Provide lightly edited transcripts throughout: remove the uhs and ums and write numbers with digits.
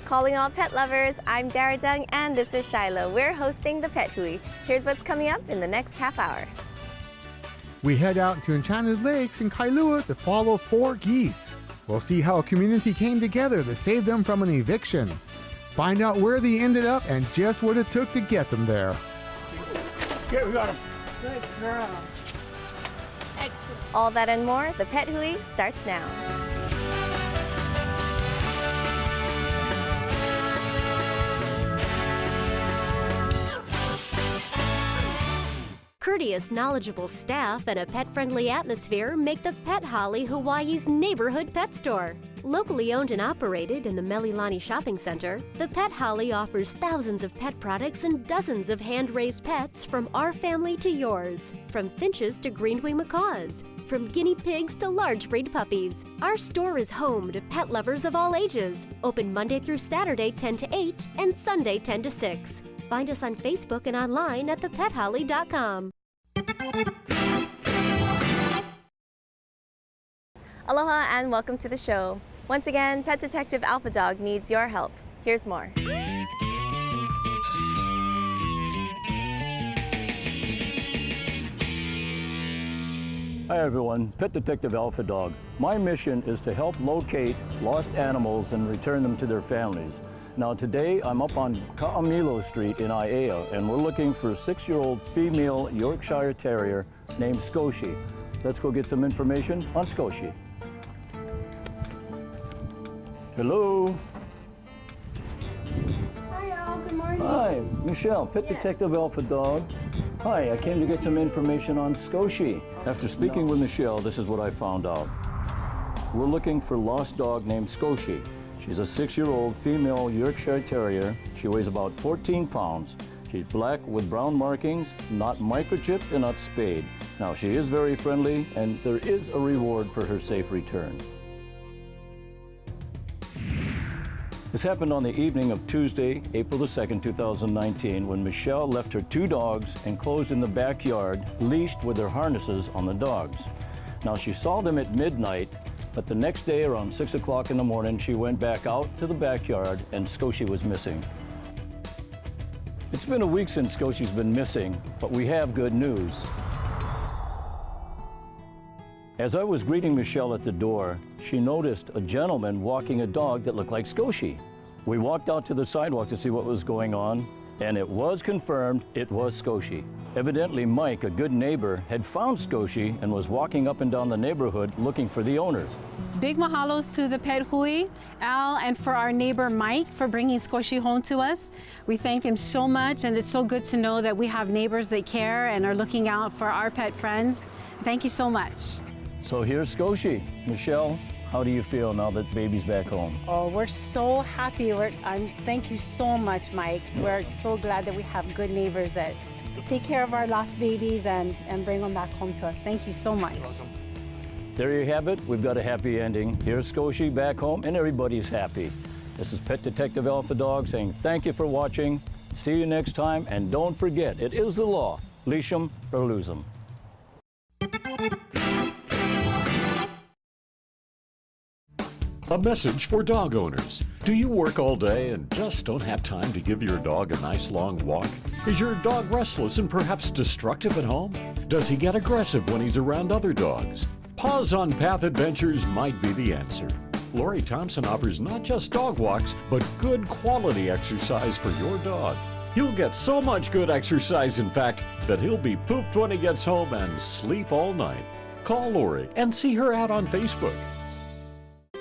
Calling all pet lovers, I'm Dara Dung and this is Shiloh. We're hosting the Pet Hui. Here's what's coming up in the next half hour. We head out to Enchanted Lakes in Kailua to follow 4 geese. We'll see how a community came together to save them from an eviction. Find out where they ended up and just what it took to get them there. Yeah, we got them. Good girl. Excellent. All that and more, the Pet Hui starts now. Courteous, knowledgeable staff and a pet-friendly atmosphere make the Pet Holly Hawaii's neighborhood pet store. Locally owned and operated in the Mililani Shopping Center, the Pet Holly offers thousands of pet products and dozens of hand-raised pets from our family to yours. From finches to green-wing macaws, from guinea pigs to large breed puppies. Our store is home to pet lovers of all ages. Open Monday through Saturday 10 to 8 and Sunday 10 to 6. Find us on Facebook and online at thepetholly.com. Aloha and welcome to the show. Once again, Pet Detective Al Fadog needs your help. Here's more. Hi everyone, Pet Detective Al Fadog. My mission is to help locate lost animals and return them to their families. Now today I'm up on Ka'amilo Street in Aiea and we're looking for a 6-year-old female Yorkshire Terrier named Skoshi. Let's go get some information on Skoshi. Hello. Hi, Al. Good morning. Hi, Michelle, Pet Detective Al Fadog. Hi, I came to get some information on Skoshi. After speaking with Michelle, this is what I found out. We're looking for a lost dog named Skoshi. She's a 6-year-old female Yorkshire Terrier. She weighs about 14 pounds. She's black with brown markings, not microchipped and not spayed. Now, she is very friendly, and there is a reward for her safe return. This happened on the evening of Tuesday, April the 2nd, 2019, when Michelle left her 2 dogs enclosed in the backyard, leashed with their harnesses on the dogs. Now, she saw them at midnight, but the next day around 6 o'clock in the morning, she went back out to the backyard and Skoshi was missing. It's been a week since Skoshi's been missing, but we have good news. As I was greeting Michelle at the door, she noticed a gentleman walking a dog that looked like Skoshi. We walked out to the sidewalk to see what was going on, and it was confirmed it was Skoshi. Evidently, Mike, a good neighbor, had found Skoshi and was walking up and down the neighborhood looking for the owners. Big mahalos to the Pet Hui, Al, and for our neighbor Mike for bringing Skoshi home to us. We thank him so much, and it's so good to know that we have neighbors that care and are looking out for our pet friends. Thank you so much. So here's Skoshi. Michelle, how do you feel now that baby's back home? Oh, we're so happy. Thank you so much, Mike. We're so glad that we have good neighbors that take care of our lost babies and bring them back home to us. Thank you so much. There you have it. We've got a happy ending. Here's Skoshi back home, and everybody's happy. This is Pet Detective Al Fadog saying thank you for watching. See you next time, and don't forget, it is the law. Leash 'em or lose 'em. A message for dog owners. Do you work all day and just don't have time to give your dog a nice long walk? Is your dog restless and perhaps destructive at home? Does he get aggressive when he's around other dogs? Paws on Path Adventures might be the answer. Lori Thompson offers not just dog walks, but good quality exercise for your dog. He'll get so much good exercise, in fact, that he'll be pooped when he gets home and sleep all night. Call Lori and see her out on Facebook.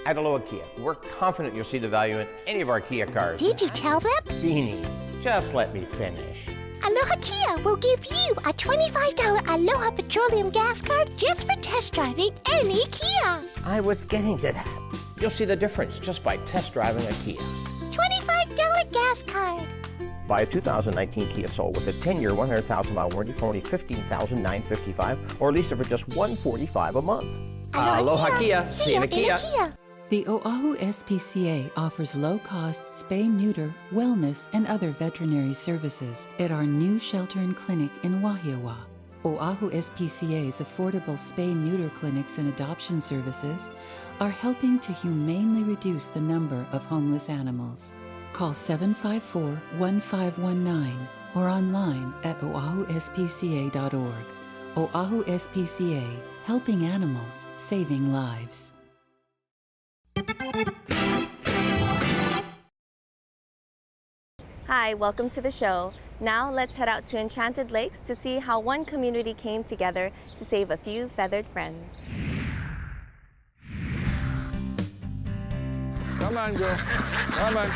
At Aloha Kia, we're confident you'll see the value in any of our Kia cars. Did you tell them? Beanie, just let me finish. Aloha Kia will give you a $25 Aloha Petroleum gas card just for test driving any Kia. I was getting to that. You'll see the difference just by test driving a Kia. $25 gas card. Buy a 2019 Kia Soul with a 10-year, 100,000-mile warranty for only $15,955, or lease it for just $145 a month. Aloha Kia. See you in a Kia. The Oahu SPCA offers low-cost spay-neuter, wellness, and other veterinary services at our new shelter and clinic in Wahiawa. Oahu SPCA's affordable spay-neuter clinics and adoption services are helping to humanely reduce the number of homeless animals. Call 754-1519 or online at oahuspca.org. Oahu SPCA, helping animals, saving lives. Hi, welcome to the show. Now let's head out to Enchanted Lakes to see how one community came together to save a few feathered friends. Come on, girl. Come on.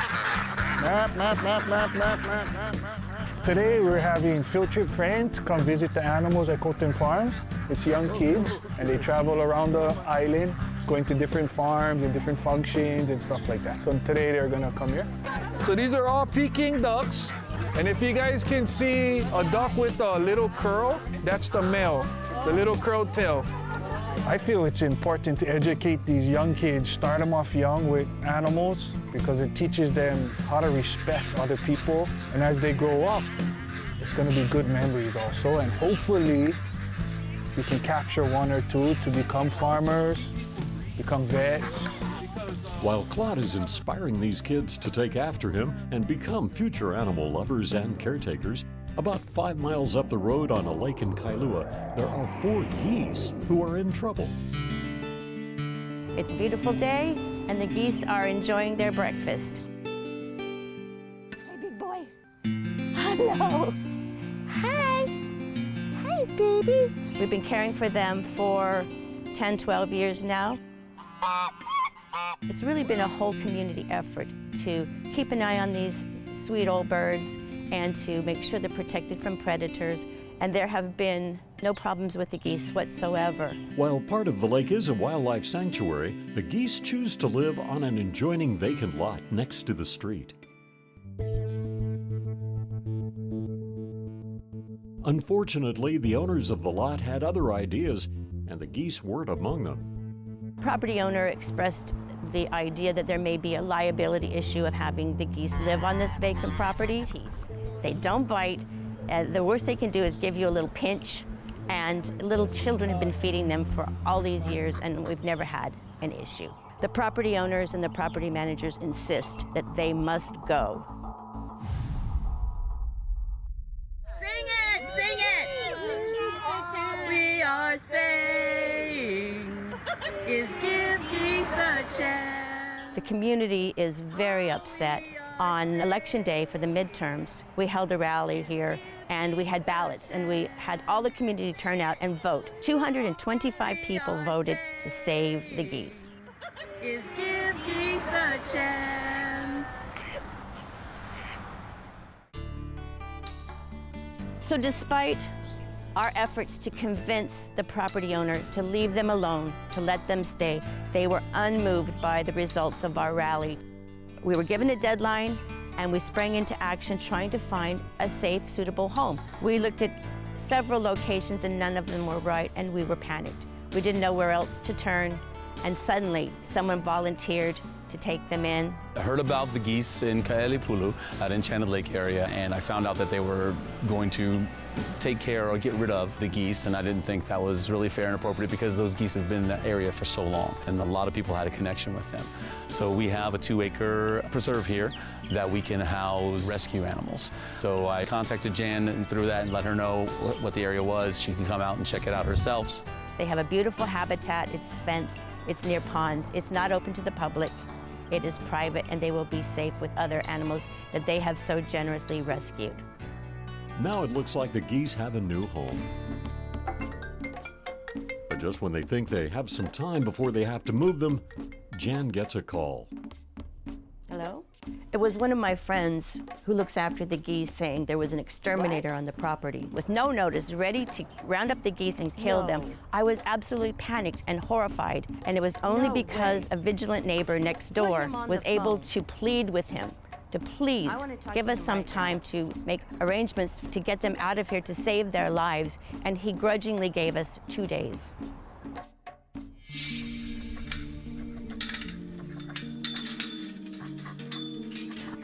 Map, map, map, map, map, map, map, map. Today we're having field trip friends come visit the animals at Colton Farms. It's young kids and they travel around the island, going to different farms and different functions and stuff like that. So today they're gonna come here. So these are all Peking ducks. And if you guys can see a duck with a little curl, that's the male, the little curled tail. I feel it's important to educate these young kids, start them off young with animals because it teaches them how to respect other people. And as they grow up, it's going to be good memories also. And hopefully, we can capture one or two to become farmers, become vets. While Claude is inspiring these kids to take after him and become future animal lovers and caretakers, about 5 miles up the road on a lake in Kailua, there are 4 geese who are in trouble. It's a beautiful day, and the geese are enjoying their breakfast. Hey, big boy. Hello. Hi. Hi, baby. We've been caring for them for 10, 12 years now. It's really been a whole community effort to keep an eye on these sweet old birds and to make sure they're protected from predators. And there have been no problems with the geese whatsoever. While part of the lake is a wildlife sanctuary, the geese choose to live on an adjoining vacant lot next to the street. Unfortunately, the owners of the lot had other ideas, and the geese weren't among them. Property owner expressed the idea that there may be a liability issue of having the geese live on this vacant property. They don't bite. The worst they can do is give you a little pinch, and little children have been feeding them for all these years, and we've never had an issue. The property owners and the property managers insist that they must go. Sing it, sing it! We are saying is give geese a chance. The community is very upset. On election day for the midterms, we held a rally here and we had ballots and we had all the community turn out and vote. 225 people voted to save the geese. Is give geese a chance. So despite our efforts to convince the property owner to leave them alone, to let them stay, they were unmoved by the results of our rally. We were given a deadline and we sprang into action trying to find a safe, suitable home. We looked at several locations and none of them were right, and we were panicked. We didn't know where else to turn, and suddenly someone volunteered to take them in. I heard about the geese in Kailua at Enchanted Lake area, and I found out that they were going to take care or get rid of the geese, and I didn't think that was really fair and appropriate because those geese have been in that area for so long, and a lot of people had a connection with them. So we have a 2-acre preserve here that we can house rescue animals. So I contacted Jan through that and let her know what the area was. She can come out and check it out herself. They have a beautiful habitat. It's fenced. It's near ponds. It's not open to the public. It is private, and they will be safe with other animals that they have so generously rescued. Now it looks like the geese have a new home. But just when they think they have some time before they have to move them, Jan gets a call. Hello? It was one of my friends who looks after the geese saying there was an exterminator on the property with no notice, ready to round up the geese and kill them. I was absolutely panicked and horrified, and it was only because a vigilant neighbor next door was able to plead with him to please give us some time to make arrangements to get them out of here to save their lives, and he grudgingly gave us 2 days.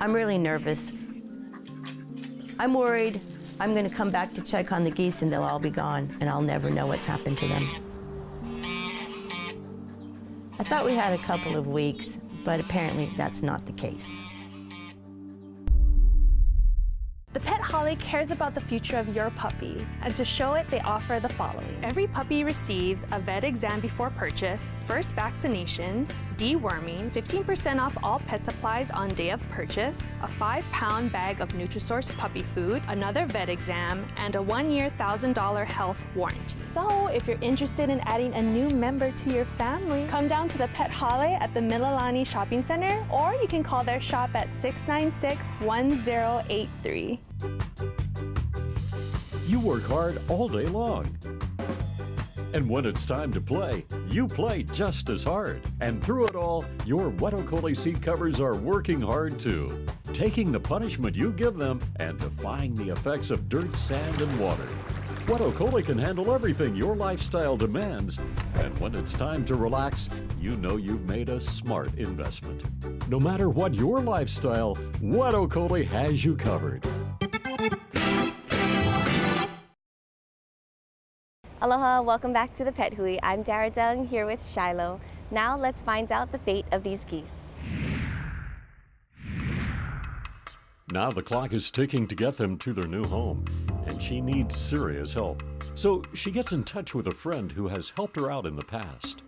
I'm really nervous. I'm worried I'm going to come back to check on the geese and they'll all be gone and I'll never know what's happened to them. I thought we had a couple of weeks, but apparently that's not the case. The Pet Holly cares about the future of your puppy, and to show it, they offer the following. Every puppy receives a vet exam before purchase, first vaccinations, deworming, 15% off all pet supplies on day of purchase, a 5-pound bag of Nutrisource puppy food, another vet exam, and a 1-year $1,000 health warranty. So if you're interested in adding a new member to your family, come down to the Pet Holly at the Mililani Shopping Center, or you can call their shop at 696-1083. You work hard all day long. And when it's time to play, you play just as hard. And through it all, your Wetokole seat covers are working hard too, taking the punishment you give them and defying the effects of dirt, sand, and water. Wetokole can handle everything your lifestyle demands. And when it's time to relax, you know you've made a smart investment. No matter what your lifestyle, Wetokole has you covered. Aloha, welcome back to the Pet Hui. I'm Dara Dung here with Shiloh. Now let's find out the fate of these geese. Now the clock is ticking to get them to their new home, and she needs serious help. So she gets in touch with a friend who has helped her out in the past.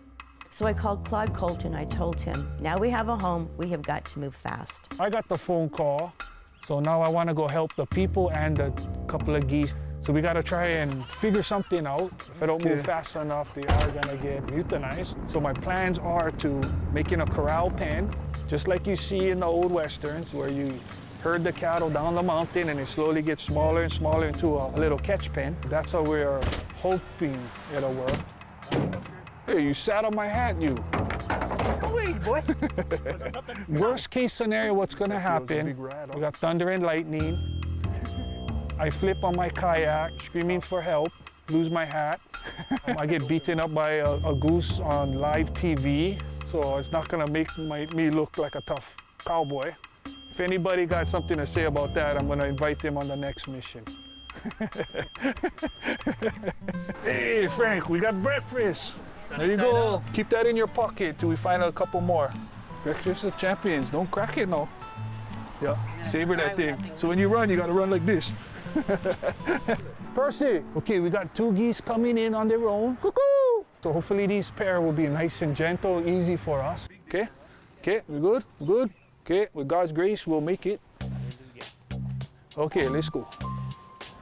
So I called Claude Colton. I told him, now we have a home, we have got to move fast. I got the phone call, so now I want to go help the people and a couple of geese. So we got to try and figure something out. If I don't move fast enough, they are going to get euthanized. So my plans are to making a corral pen, just like you see in the old westerns, where you herd the cattle down the mountain and it slowly gets smaller and smaller into a little catch pen. That's how we're hoping it'll work. Hey, you sat on my hat, you. Wait, boy. Worst case scenario, what's gonna happen, we got thunder and lightning. I flip on my kayak, screaming for help, lose my hat. I get beaten up by a goose on live TV, so it's not gonna make me look like a tough cowboy. If anybody got something to say about that, I'm gonna invite them on the next mission. Hey, Frank, we got breakfast. There you go. Keep that in your pocket till we find out a couple more. Breakfast of champions. Don't crack it, no. Yeah, savor that thing. So when you run, you gotta run like this. Percy, okay, we got 2 geese coming in on their own. Cuckoo! So hopefully these pair will be nice and gentle, easy for us. Okay? Okay, we good? We good? Okay, with God's grace, we'll make it. Okay, let's go.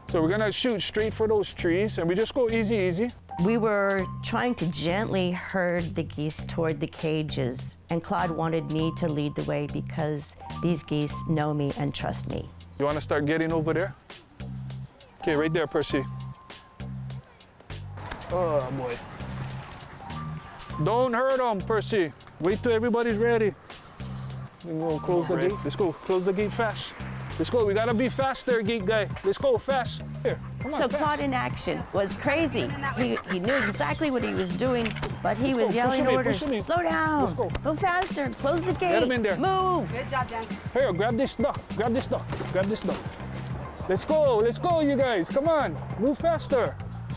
So we're gonna shoot straight for those trees, and we just go easy, easy. We were trying to gently herd the geese toward the cages, and Claude wanted me to lead the way because these geese know me and trust me. You wanna start getting over there? Okay, right there, Percy. Oh, boy. Don't hurt them, Percy. Wait till everybody's ready. We're gonna close the gate. Let's go, close the gate fast. Let's go, we gotta be faster, gate guy. Let's go, fast. Here, come on, So fast. Claude in action was crazy. He knew exactly what he was doing, but he was yelling orders. Slow down, Let's go. go faster, close the gate, Get him in there. move. Good job, Dan. Here, grab this duck, grab this duck, grab this duck. Let's go, you guys, come on, move faster.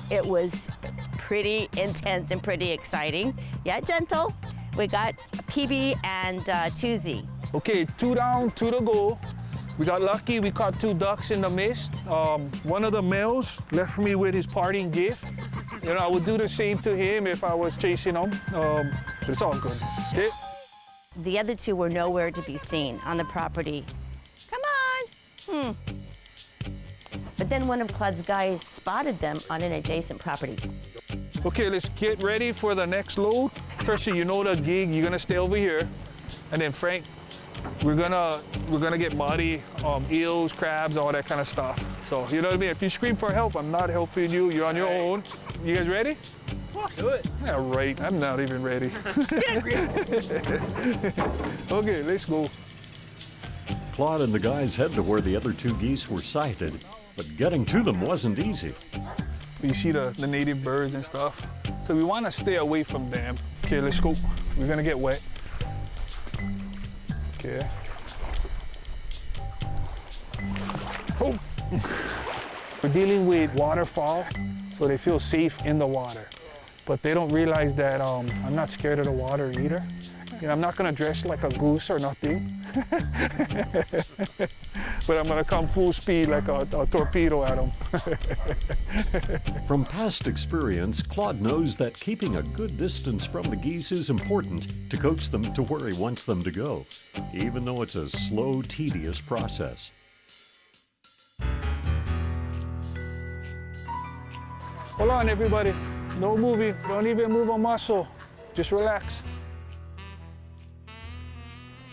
It was pretty intense and pretty exciting, yet gentle. We got PB and 2Z. Okay, 2 down, 2 to go. We got lucky, we caught 2 ducks in the mist. One of the males left me with his parting gift. You know, I would do the same to him if I was chasing him, but it's all good. Okay? The other 2 were nowhere to be seen on the property. Come on. But then one of Claude's guys spotted them on an adjacent property. Okay, let's get ready for the next load. Percy, you know the gig, you're gonna stay over here. And then Frank, we're gonna get muddy, eels, crabs, all that kind of stuff. So, you know what I mean? If you scream for help, I'm not helping you, you're on your own. You guys ready? Do it. Yeah, right, I'm not even ready. Okay, let's go. Claude and the guys head to where the other 2 geese were sighted, but getting to them wasn't easy. You see the native birds and stuff. So we want to stay away from them. Okay, let's go. We're gonna get wet. Okay. Oh! We're dealing with waterfowl, so they feel safe in the water. But they don't realize that I'm not scared of the water either. You know, I'm not gonna dress like a goose or nothing. But I'm gonna come full speed like a torpedo at him. From past experience, Claude knows that keeping a good distance from the geese is important to coax them to where he wants them to go, even though it's a slow, tedious process. Hold on, everybody. No moving. Don't even move a muscle. Just relax.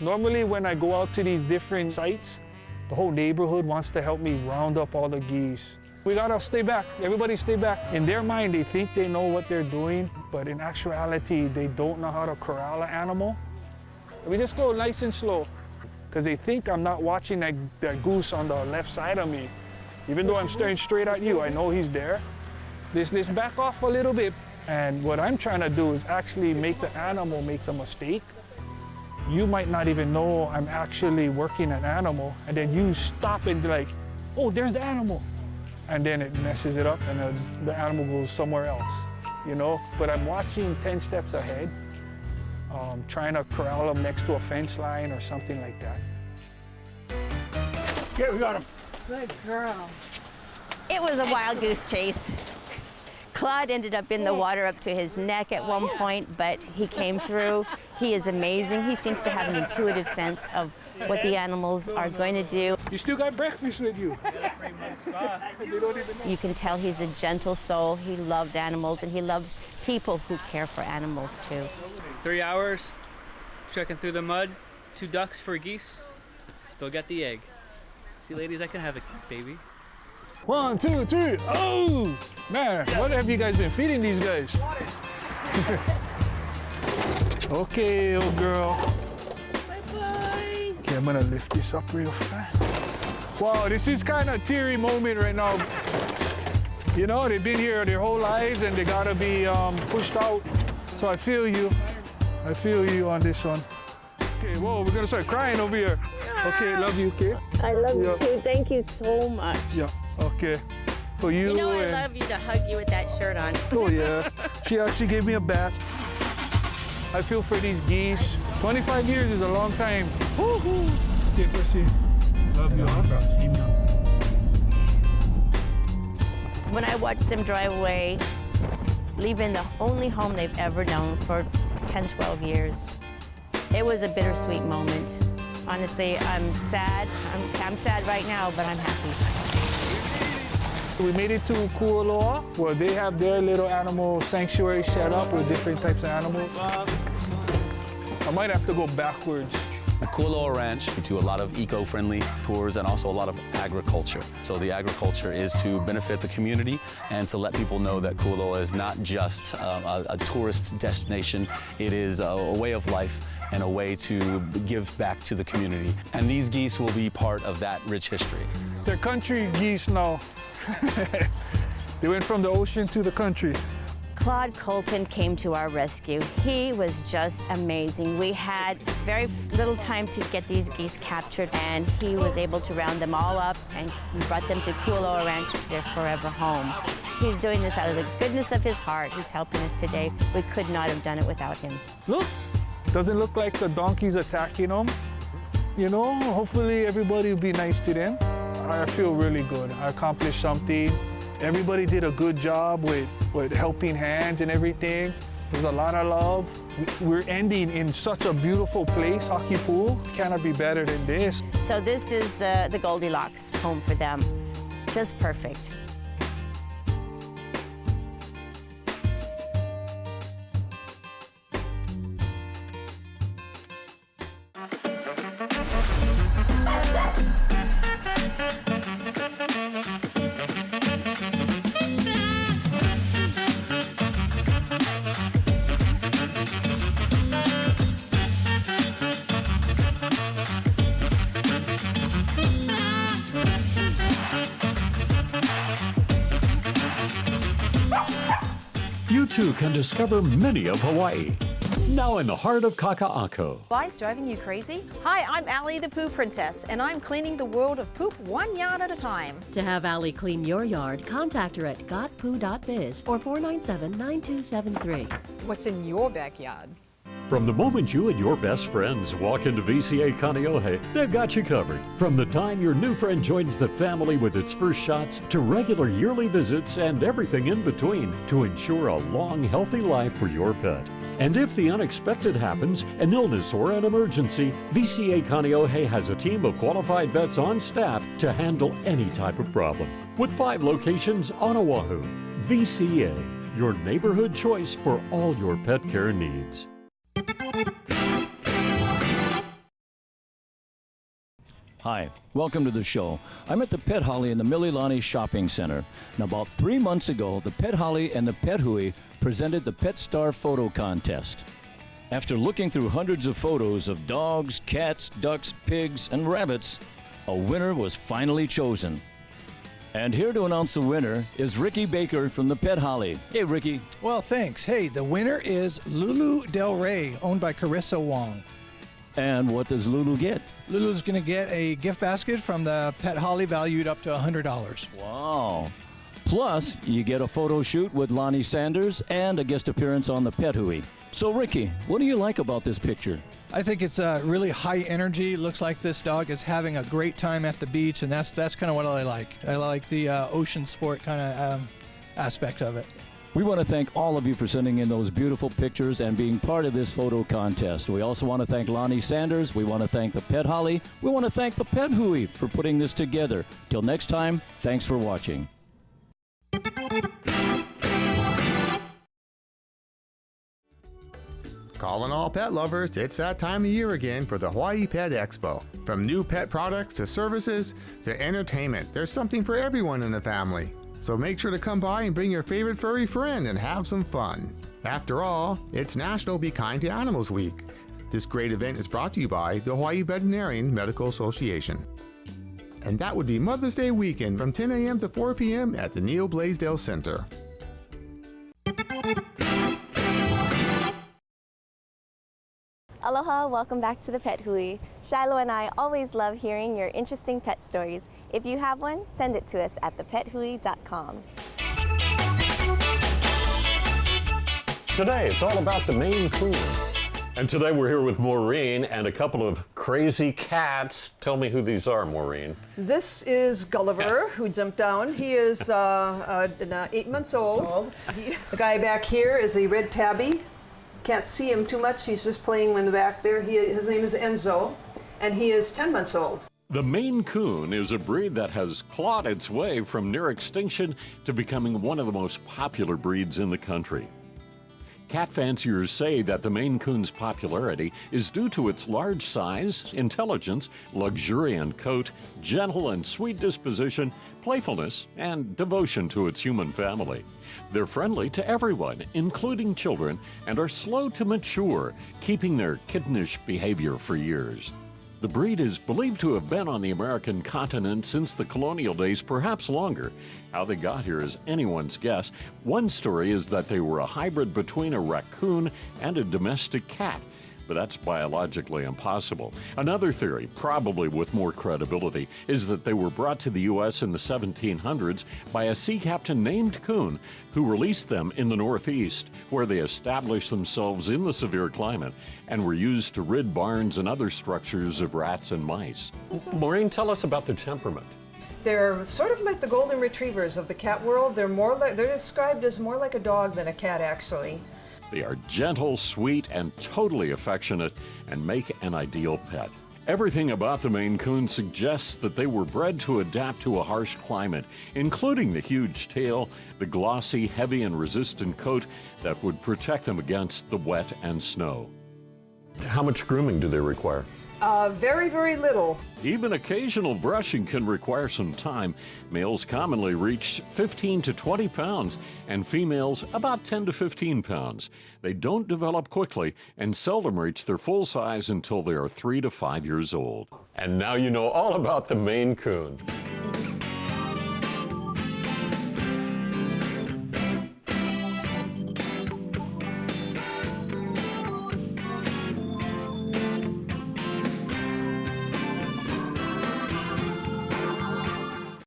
Normally, when I go out to these different sites, the whole neighborhood wants to help me round up all the geese. We gotta stay back. Everybody stay back. In their mind, they think they know what they're doing, but in actuality, they don't know how to corral an animal. We just go nice and slow, because they think I'm not watching that goose on the left side of me. Even though I'm staring straight at you, I know he's there. Let's back off a little bit. And what I'm trying to do is actually make the animal make the mistake. You might not even know I'm actually working an animal, and then you stop and be like, oh, there's the animal. And then it messes it up, and the animal goes somewhere else, you know? But I'm watching 10 steps ahead, trying to corral them next to a fence line or something like that. Yeah, we got him. Good girl. It was a wild goose chase. Claude ended up in the water up to his neck at one point, but he came through. He is amazing. He seems to have an intuitive sense of what the animals are going to do. You still got breakfast with you. You can tell he's a gentle soul. He loves animals, and he loves people who care for animals too. 3 hours, trekking through the mud, 2 ducks for geese, still got the egg. See, ladies, I can have a baby. 1, 2, 3. Oh, man, what have you guys been feeding these guys? Okay, old girl. Bye-bye. Okay, I'm gonna lift this up real fast. Wow, this is kind of a teary moment right now. You know, they've been here their whole lives and they gotta be pushed out. So I feel you. I feel you on this one. Okay, whoa, we're gonna start crying over here. Okay, love you, okay? I love you too. Thank you so much. Yeah, okay. For you. You know I love you to hug you with that shirt on. Oh yeah. She actually gave me a bath. I feel for these geese. 25 years is a long time. Woo-hoo. Okay, Percy. Love you. When I watch them drive away, leaving the only home they've ever known for 10, 12 years, it was a bittersweet moment. Honestly, I'm sad. I'm sad right now, but I'm happy. We made it to Kualoa, where they have their little animal sanctuary set up with different types of animals. I might have to go backwards. The Kualoa Ranch, we do a lot of eco-friendly tours and also a lot of agriculture. So the agriculture is to benefit the community and to let people know that Kualoa is not just a tourist destination. It is a way of life and a way to give back to the community. And these geese will be part of that rich history. They're country geese now. They went from the ocean to the country. Claude Colton came to our rescue. He was just amazing. We had very little time to get these geese captured, and he was able to round them all up, and we brought them to Kualoa Ranch, to their forever home. He's doing this out of the goodness of his heart. He's helping us today. We could not have done it without him. Look, doesn't look like the donkey's attacking them. You know, hopefully everybody will be nice to them. I feel really good. I accomplished something. Everybody did a good job with helping hands and everything. There's a lot of love. We're ending in such a beautiful place, Hockey Pool. Cannot be better than this. So this is the Goldilocks home for them. Just perfect. You too can discover many of Hawaii. Now in the heart of Kaka'ako. Why's driving you crazy? Hi, I'm Allie the Poo Princess, and I'm cleaning the world of poop 1 yard at a time. To have Allie clean your yard, contact her at gotpoo.biz or 497-9273. What's in your backyard? From the moment you and your best friends walk into VCA Kaneohe, they've got you covered. From the time your new friend joins the family with its first shots, to regular yearly visits and everything in between, to ensure a long, healthy life for your pet. And if the unexpected happens, an illness or an emergency, VCA Kaneohe has a team of qualified vets on staff to handle any type of problem. With 5 locations on Oahu, VCA, your neighborhood choice for all your pet care needs. Hi, welcome to the show. I'm at the Pet Holly in the Mililani Shopping Center. Now, about 3 months ago, the Pet Holly and the Pet Hui presented the Pet Star Photo Contest. After looking through hundreds of photos of dogs, cats, ducks, pigs, and rabbits, a winner was finally chosen. And here to announce the winner is Ricky Baker from the Pet Holly. Hey, Ricky. Well, thanks. Hey, the winner is Lulu Del Rey, owned by Carissa Wong. And what does Lulu get? Lulu's going to get a gift basket from the Pet Holly valued up to $100. Wow. Plus, you get a photo shoot with Lonnie Sanders and a guest appearance on the Pet Hui. So, Ricky, what do you like about this picture? I think it's really high energy. Looks like this dog is having a great time at the beach, and that's kind of what I like. I like the ocean sport kind of aspect of it. We want to thank all of you for sending in those beautiful pictures and being part of this photo contest. We also want to thank Lonnie Sanders. We want to thank the Pet Holly. We want to thank the Pet Hui for putting this together. Till next time, thanks for watching. Calling all pet lovers, it's that time of year again for the Hawaii Pet Expo. From new pet products to services to entertainment, there's something for everyone in the family. So make sure to come by and bring your favorite furry friend and have some fun. After all, it's National Be Kind to Animals Week. This great event is brought to you by the Hawaii Veterinarian Medical Association. And that would be Mother's Day weekend from 10 a.m. to 4 p.m. at the Neil Blaisdell Center. Aloha, welcome back to the Pet Hui. Shiloh and I always love hearing your interesting pet stories. If you have one, send it to us at thepethui.com. Today, it's all about the Maine Coon. And today we're here with Maureen and a couple of crazy cats. Tell me who these are, Maureen. This is Gulliver, who jumped down. He is 8 months old. The guy back here is a red tabby. Can't see him too much. He's just playing in the back there. His name is Enzo, and he is 10 months old. The Maine Coon is a breed that has clawed its way from near extinction to becoming one of the most popular breeds in the country. Cat fanciers say that the Maine Coon's popularity is due to its large size, intelligence, luxuriant coat, gentle and sweet disposition, playfulness, and devotion to its human family. They're friendly to everyone, including children, and are slow to mature, keeping their kittenish behavior for years. The breed is believed to have been on the American continent since the colonial days, perhaps longer. How they got here is anyone's guess. One story is that they were a hybrid between a raccoon and a domestic cat, but that's biologically impossible. Another theory, probably with more credibility, is that they were brought to the U.S. in the 1700s by a sea captain named Coon, who released them in the Northeast, where they established themselves in the severe climate and were used to rid barns and other structures of rats and mice. Maureen, tell us about their temperament. They're sort of like the golden retrievers of the cat world. They're described as more like a dog than a cat, actually. They are gentle, sweet, and totally affectionate and make an ideal pet. Everything about the Maine Coon suggests that they were bred to adapt to a harsh climate, including the huge tail, the glossy, heavy, and resistant coat that would protect them against the wet and snow. How much grooming do they require? Very, very little. Even occasional brushing can require some time. Males commonly reach 15 to 20 pounds, and females about 10 to 15 pounds. They don't develop quickly and seldom reach their full size until they are 3 to 5 years old. And now you know all about the Maine Coon.